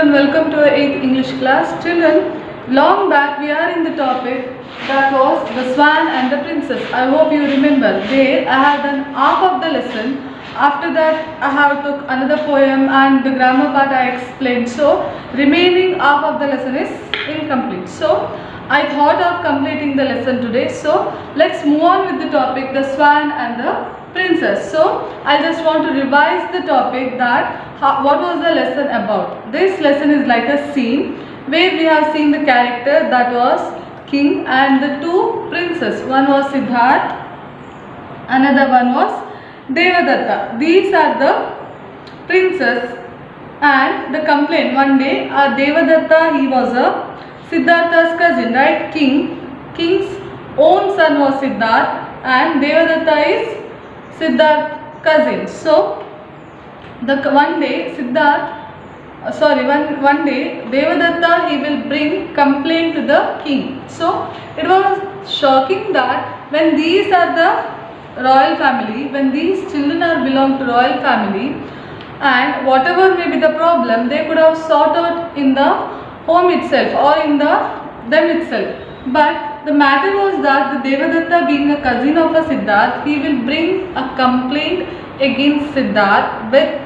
Children, welcome to our 8th English class. Children, long back we are in the topic that was the swan and the princess. I hope you remember. There I have done half of the lesson. After that I have took another poem and the grammar part I explained. So remaining half of the lesson is incomplete. So I thought of completing the lesson today. So let's move on with the topic, the swan and the princess. So I just want to revise the topic that what was the lesson about. This lesson is like a scene where we have seen the character that was king and the two princes. One was Siddharth, another one was Devadatta. These are the princes and the complaint. One day Devadatta, he was a Siddhartha's cousin, right? King's own son was Siddharth and Devadatta is Siddharth's cousin. So one day Devadatta, he will bring complaint to the king. So it was shocking that when these are the royal family, when these children are belong to royal family, and whatever may be the problem, they could have sought out in the home itself or in them itself. But the matter was that the Devadatta, being a cousin of a Siddharth, he will bring a complaint against Siddharth with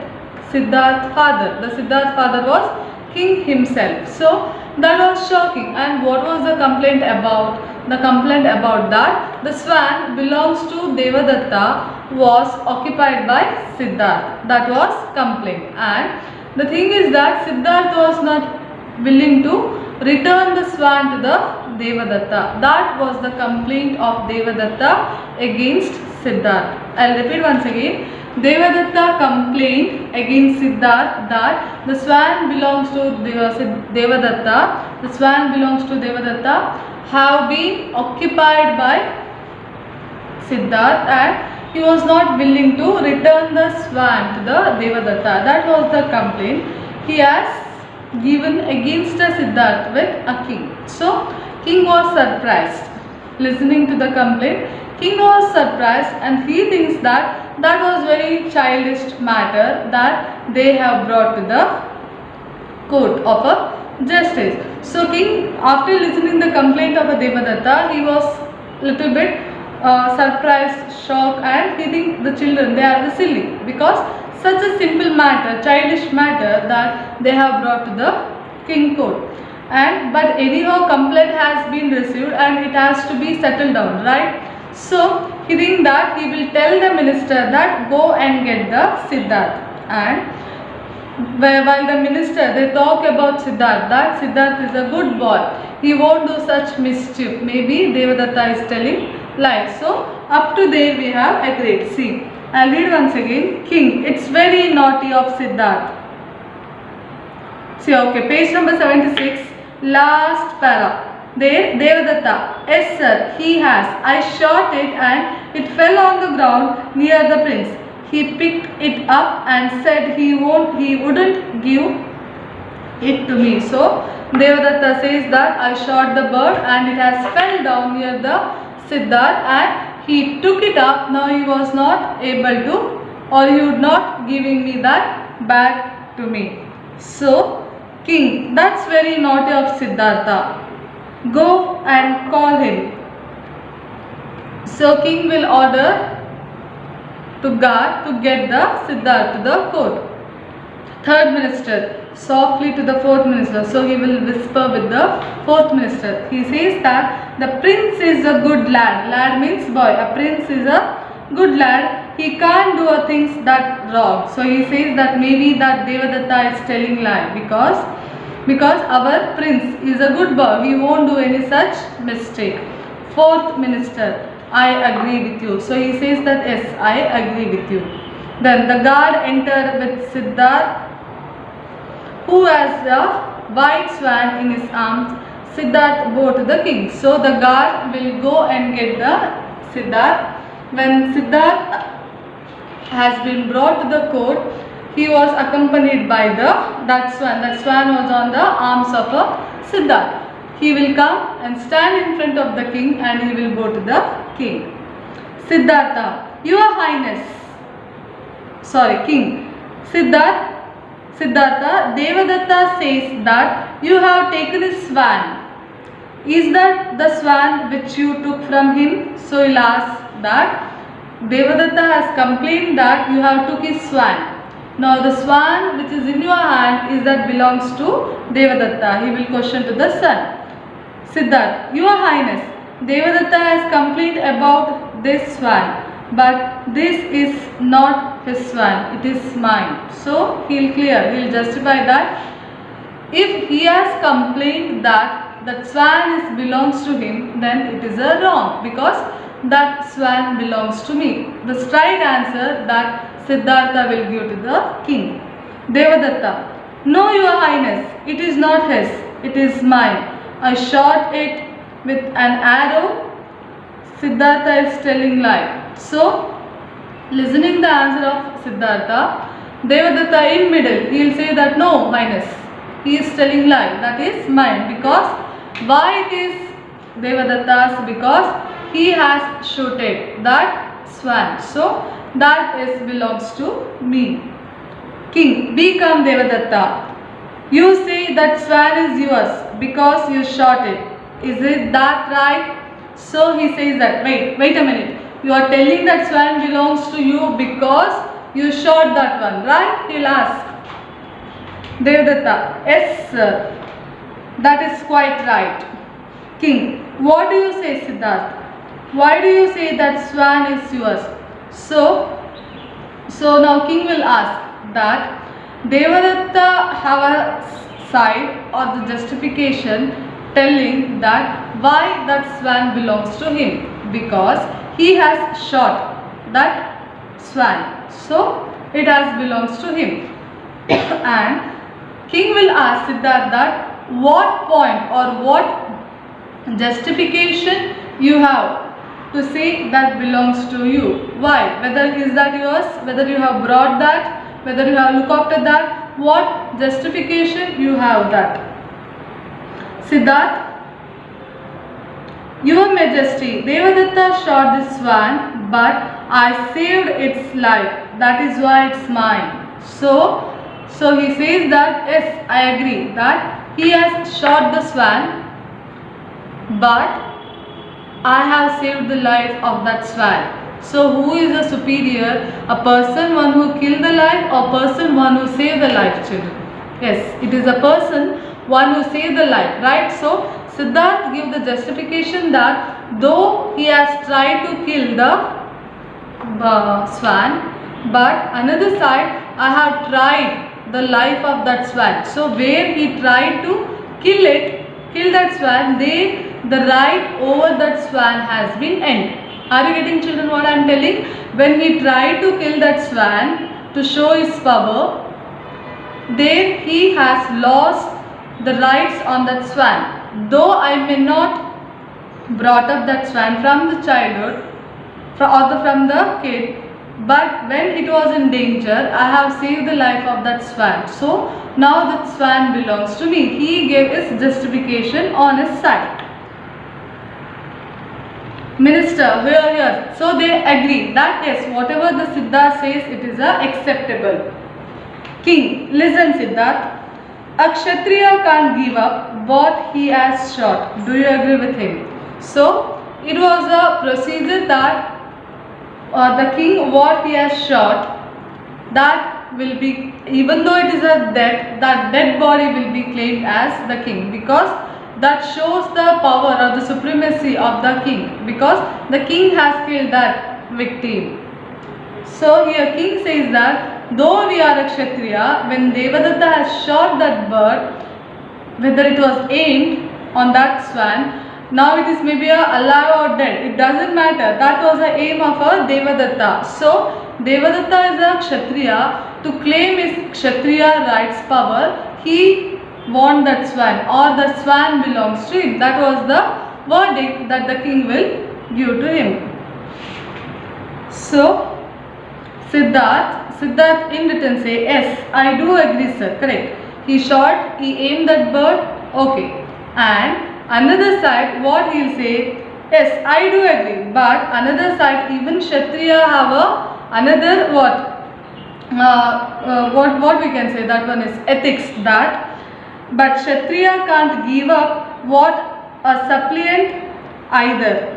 Siddharth's father. The Siddharth father was king himself. So that was shocking. And what was the complaint about? The complaint about that the swan belongs to Devadatta was occupied by Siddharth. That was complaint. And the thing is that Siddharth was not willing to return the swan to the Devadatta. That was the complaint of Devadatta against Siddharth. I'll repeat once again. Devadatta complained against Siddharth that the swan belongs to Devadatta. The swan belongs to Devadatta have been occupied by Siddharth and he was not willing to return the swan to the Devadatta. That was the complaint he has given against a Siddharth with a king. So king was surprised listening to the complaint. King was surprised and he thinks that was very childish matter that they have brought to the court of a justice. So king, after listening the complaint of a Devadatta, he was little bit surprised, shocked, and he thinks the children, they are the silly because such a simple matter, childish matter that they have brought to the king court. But anyhow complaint has been received and it has to be settled down, right? So he thinks that he will tell the minister that go and get the Siddharth. And while the minister, they talk about Siddharth, that Siddharth is a good boy, he won't do such mischief. Maybe Devadatta is telling lies. So up to there we have agreed. See, I'll read once again. King, it's very naughty of Siddharth. See, okay, page number 76, last para. There, Devadatta, yes sir, he has. I shot it and it fell on the ground near the prince. He picked it up and said he wouldn't give it to me. So Devadatta says that I shot the bird and it has fell down near the Siddharth and he took it up. Now he was not able to, or he would not giving me that back to me. So king, that's very naughty of Siddhartha. Go and call him. So king will order to guard to get the Siddharth to the court. Third minister, softly to the fourth minister. So he will whisper with the fourth minister. He says that the prince is a good lad. Lad means boy. A prince is a good lad. He can't do things that wrong. So he says that maybe that Devadatta is telling lie because our prince is a good boy, he won't do any such mistake. Fourth minister, I agree with you. So he says that yes, I agree with you. Then the guard entered with Siddharth, who has a white swan in his arms. Siddharth bore to the king. So the guard will go and get the Siddharth. When Siddharth has been brought to the court, he was accompanied by that swan. That swan was on the arms of a Siddharth. He will come and stand in front of the king and he will go to the king. Siddhartha, your highness. King. Siddharth Siddhartha, Devadatta says that you have taken his swan. Is that the swan which you took from him? So he'll ask that Devadatta has complained that you have took his swan. Now the swan which is in your hand is that belongs to Devadatta. He will question to the son. Siddharth, Your Highness, Devadatta has complained about this swan, but this is not his swan, it is mine. So he'll justify that. If he has complained that swan belongs to him, then it is a wrong, because that swan belongs to me. The straight answer that Siddhartha will give to the king. Devadatta, No, Your Highness, it is not his, it is mine. I shot it with an arrow. Siddhartha is telling lie. So, listening the answer of Siddhartha, Devadatta in middle, he will say that no, Highness, he is telling lie, that is mine. Because why it is Devadatta's? Because he has shooted that swan. So, that is belongs to me. King, be calm, Devadatta. You say that swan is yours because you shot it. Is it that right? So he says that, wait a minute. You are telling that swan belongs to you because you shot that one, right? He'll ask. Devadatta, yes sir. That is quite right. King, what do you say, Siddharth? Why do you say that swan is yours? So now king will ask that Devadatta have a side or the justification telling that why that swan belongs to him, because he has shot that swan, so it has belongs to him. And king will ask Siddhartha that what point or what justification you have to say that belongs to you. Why? Whether is that yours, whether you have brought that, whether you have looked after that, what justification you have that. Siddharth, Your Majesty, Devadatta shot this swan, but I saved its life, that is why it's mine. So he says that yes, I agree that he has shot the swan, but I have saved the life of that swan. So who is the superior? A person one who killed the life, or person one who saved the life, children? Yes, it is a person one who saved the life, right? So Siddharth gives the justification that though he has tried to kill the swan, but another side I have tried the life of that swan. So where he tried to kill that swan, the right over that swan has been end. Are you getting, children, what I am telling? When he tried to kill that swan to show his power, there he has lost the rights on that swan. Though I may not brought up that swan from the childhood or from the kid, but when it was in danger, I have saved the life of that swan. So now that swan belongs to me. He gave his justification on his side. Minister, here. So they agree that yes, whatever the Siddharth says, it is acceptable. King, listen Siddharth. A Kshatriya can't give up what he has shot. Do you agree with him? So it was a procedure that the king what he has shot, that will be, even though it is a dead, that dead body will be claimed as the king, because that shows the power or the supremacy of the king, because the king has killed that victim. So here king says that though we are a Kshatriya, when Devadatta has shot that bird, whether it was aimed on that swan, now it is maybe alive or dead, it doesn't matter, that was the aim of a Devadatta. So Devadatta is a Kshatriya. To claim his Kshatriya rights power, he want that swan, or the swan belongs to him. That was the verdict that the king will give to him. So Siddharth in return say, yes, I do agree sir, correct. He shot, he aimed that bird, okay. And another side, what he will say, yes, I do agree, but another side, even Kshatriya have another what? what we can say, that one is ethics, that but Kshatriya can't give up what a suppliant either.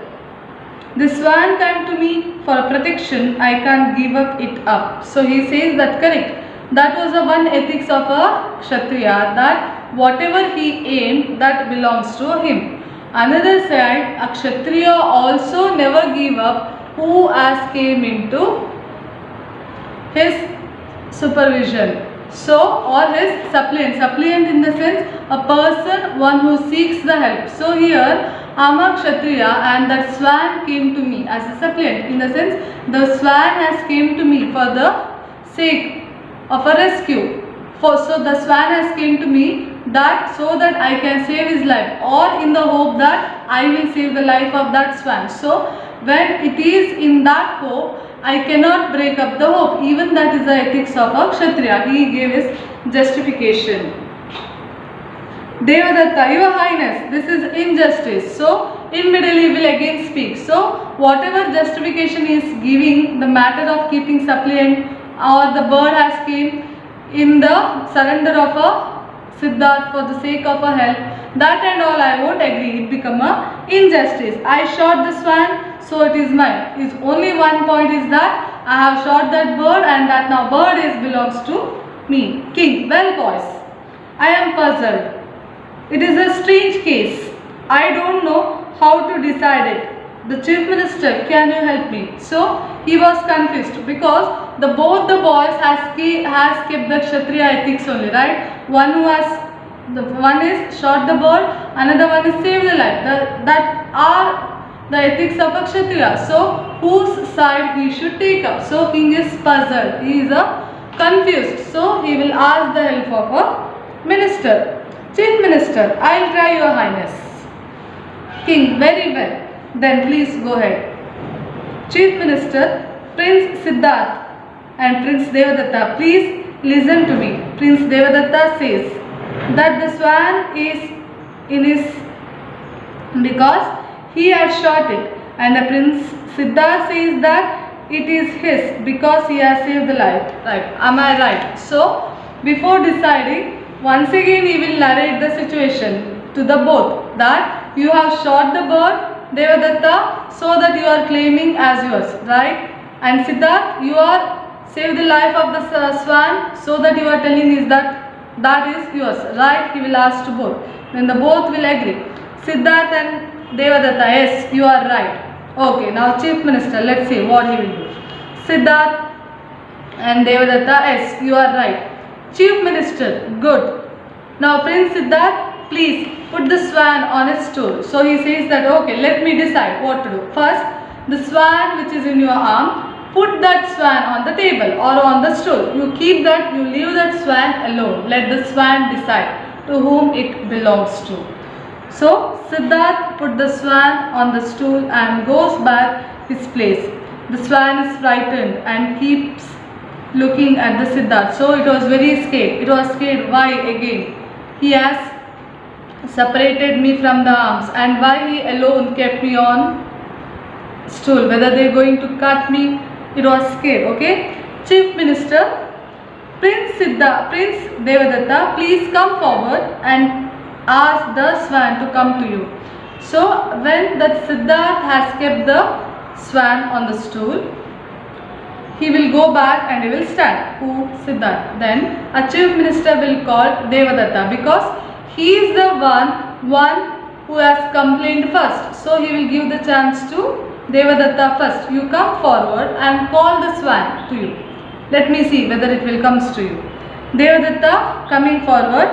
The swan came to me for protection, I can't give up it up. So he says that correct. That was the one ethics of a Kshatriya, that whatever he aimed, that belongs to him. Another side, a Kshatriya also never give up who has came into his supervision. So, or his suppliant. Suppliant in the sense, a person, one who seeks the help. So here, Ama Kshatriya and that swan came to me as a suppliant. In the sense, the swan has came to me for the sake of a rescue. So the swan has came to me that so that I can save his life, or in the hope that I will save the life of that swan. So when it is in that hope, I cannot break up the hope. Even that is the ethics of a Kshatriya. He gave his justification. Devadatta, Your Highness, this is injustice. So in middle he will again speak. So whatever justification he is giving, the matter of keeping suppliant or the bird has came in the surrender of a Siddharth for the sake of a help, that and all I won't agree. It become a injustice. I shot the swan, so it is mine. Is only one point is that I have shot that bird and that now bird is belongs to me. King, well boys, I am puzzled. It is a strange case. I don't know how to decide it. The chief minister, can you help me? So he was confused because both the boys has kept the Kshatriya ethics only, right? One is shot the bird, another one is save the life. That are the ethics of a Kshatriya. So whose side he should take up? So king is puzzled. He is confused. So he will ask the help of a minister. Chief Minister, I will try, Your Highness. King, very well. Then please go ahead. Chief Minister, Prince Siddharth and Prince Devadatta, please listen to me. Prince Devadatta says that the swan is in his because he has shot it, and the Prince Siddharth says that it is his because he has saved the life. Right? Am I right? So before deciding, once again he will narrate the situation to the both, that you have shot the bird, Devadatta, so that you are claiming as yours, right? And Siddharth, you are saved the life of the swan, so that you are telling is that is yours, right? He will ask to both. Then the both will agree. Siddharth and Devadatta, yes, you are right. Okay, now Chief Minister, let's see what he will do. Siddharth and Devadatta, yes, you are right. Chief Minister, good. Now Prince Siddharth, please put the swan on its stool. So he says that okay, let me decide what to do. First, the swan which is in your arm, put that swan on the table or on the stool. You keep that, you leave that swan alone. Let the swan decide to whom it belongs to. So Siddharth put the swan on the stool and goes back his place. The swan is frightened and keeps looking at the Siddharth. So it was very scared. It was scared. Why again? He has separated me from the arms, and why he alone kept me on stool? Whether they are going to cut me? It was scared. Okay. Chief Minister, Prince Devadatta, please come forward and ask the swan to come to you. So when that Siddharth has kept the swan on the stool, he will go back and he will stand. Who? Siddharth. Then a chief minister will call Devadatta because he is the one who has complained first. So he will give the chance to Devadatta first. You come forward and call the swan to you. Let me see whether it will comes to you. Devadatta coming forward.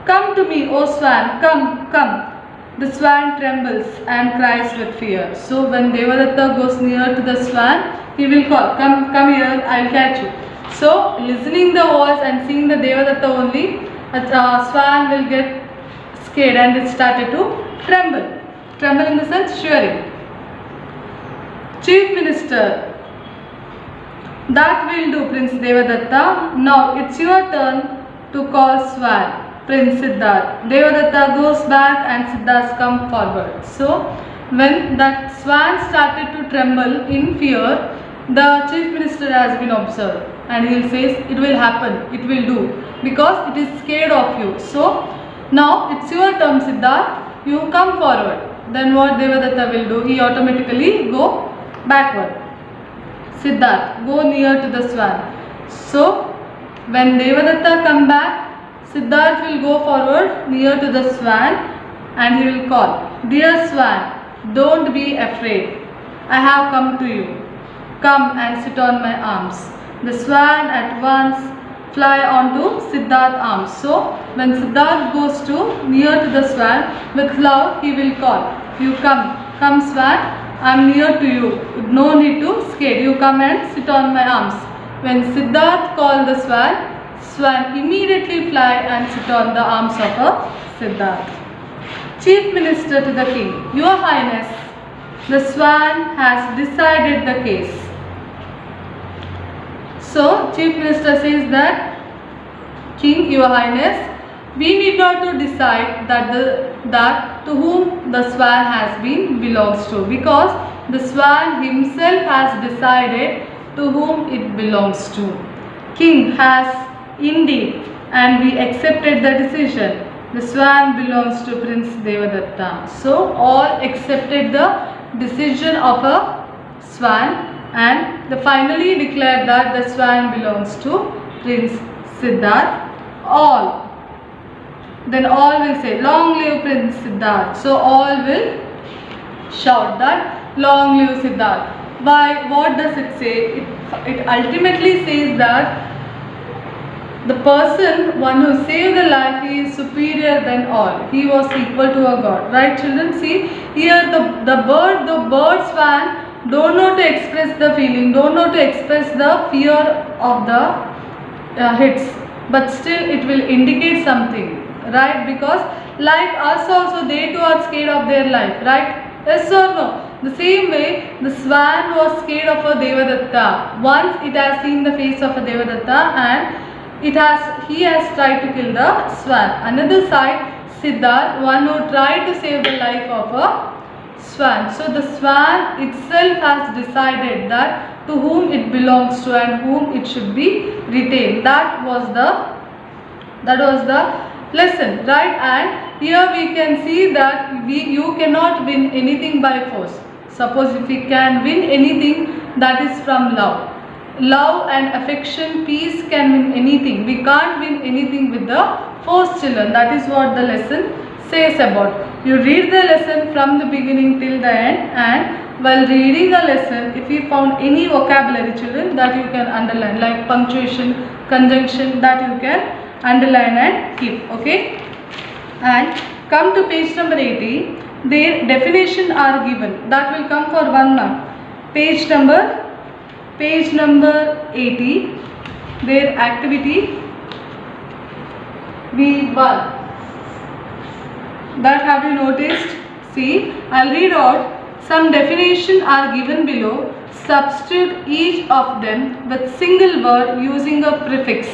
Come to me, O swan. Come, come. The swan trembles and cries with fear. So when Devadatta goes near to the swan, he will call, come here, I will catch you. So listening the voice and seeing the Devadatta only, a swan will get scared and it started to tremble. Tremble in the sense shivering. Chief Minister, that will do, Prince Devadatta. Now it's your turn to call swan. Prince Siddharth. Devadatta goes back and Siddharth come forward. So when that swan started to tremble in fear, the chief minister has been observed. and he will say it will happen, it will do, because it is scared of you. So now it's your turn, Siddharth, you come forward. Then what Devadatta will do? He automatically go backward. Siddharth, go near to the swan. So when Devadatta come back, Siddharth will go forward near to the swan and he will call, "Dear swan, don't be afraid. I have come to you. Come and sit on my arms." The swan at once fly onto Siddharth's arms. So when Siddharth goes to near to the swan, with love he will call, "You come swan, I am near to you. No need to scare. You come and sit on my arms." When Siddharth called the swan, swan immediately fly and sit on the arms of Siddharth. Chief Minister to the King, "Your Highness, the swan has decided the case." So Chief Minister says that, "King, Your Highness, we need not to decide that to whom the swan has been belongs to, because the swan himself has decided to whom it belongs to. King has indeed, and we accepted the decision. The swan belongs to Prince Devadatta." So all accepted the decision of a swan, and they finally declared that the swan belongs to Prince Siddharth. Then all will say, "Long live Prince Siddharth." So all will shout that, "Long live Siddharth." Why? What does it say? It ultimately says that the person, one who saved the life, he is superior than all. He was equal to a god. Right, children? See, here the bird swan don't know to express the feeling, don't know to express the fear of the hits, but still it will indicate something, right? Because like us also, they too are scared of their life, right? Yes or no? The same way, the swan was scared of a Devadatta. Once it has seen the face of a Devadatta, and he has tried to kill the swan. Another side, Siddharth, one who tried to save the life of a swan. So the swan itself has decided that to whom it belongs to and whom it should be retained. That was the lesson, right? And here we can see that you cannot win anything by force. Suppose if we can win anything, that is from love. Love and affection, peace can win anything. We can't win anything with the force, children. That is what the lesson says about. You read the lesson from the beginning till the end, and while reading a lesson, if you found any vocabulary, children, that you can underline, like punctuation, conjunction, that you can underline and keep, okay? And come to page number 80. Their definition are given. That will come for 1 mark. Page number 80. Their activity V1. That have you noticed? See, I'll read out. Some definition are given below. Substitute each of them with single word using a prefix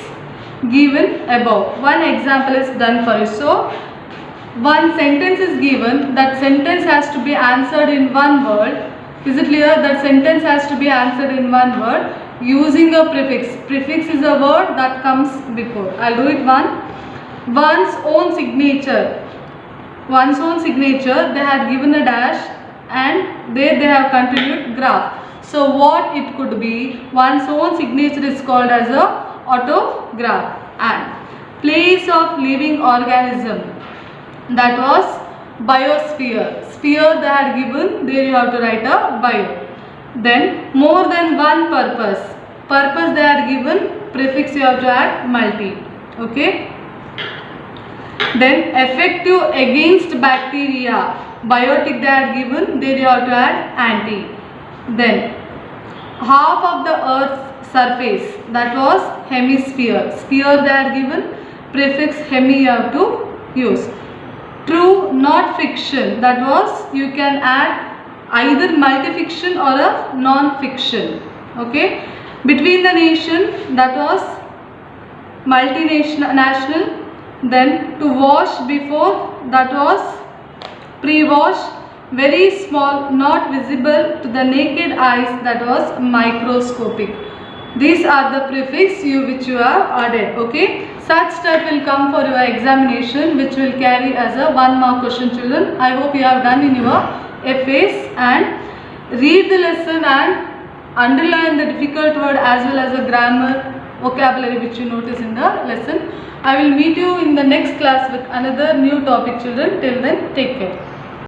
given above. One example is done for you. So, one sentence is given. That sentence has to be answered in one word. Is it clear? That sentence has to be answered in one word using a prefix. Prefix is a word that comes before. I'll do it one. One's own signature. One's own signature, they had given a dash, and there they have continued graph. So what it could be? One's own signature is called as a autograph. And place of living organism, that was biosphere. Sphere they had given, there you have to write a bio. Then more than one purpose. Purpose they had given, prefix you have to add multi. Okay. Then effective against bacteria. Biotic they had given, there you have to add anti. Then half of the earth's surface, that was hemisphere. Sphere they had given, prefix hemi you have to use. True, not fiction, that was, you can add either multifiction or a non-fiction. Okay. Between the nation, that was multinational. Then to wash before, that was pre-wash. Very small, not visible to the naked eyes, that was microscopic. These are the prefix which you have added. Okay. Such type will come for your examination, which will carry as a 1 mark question, children. I hope you have done in your FAs, and read the lesson and underline the difficult word as well as the grammar, vocabulary which you notice in the lesson. I will meet you in the next class with another new topic, children. Till then, take care.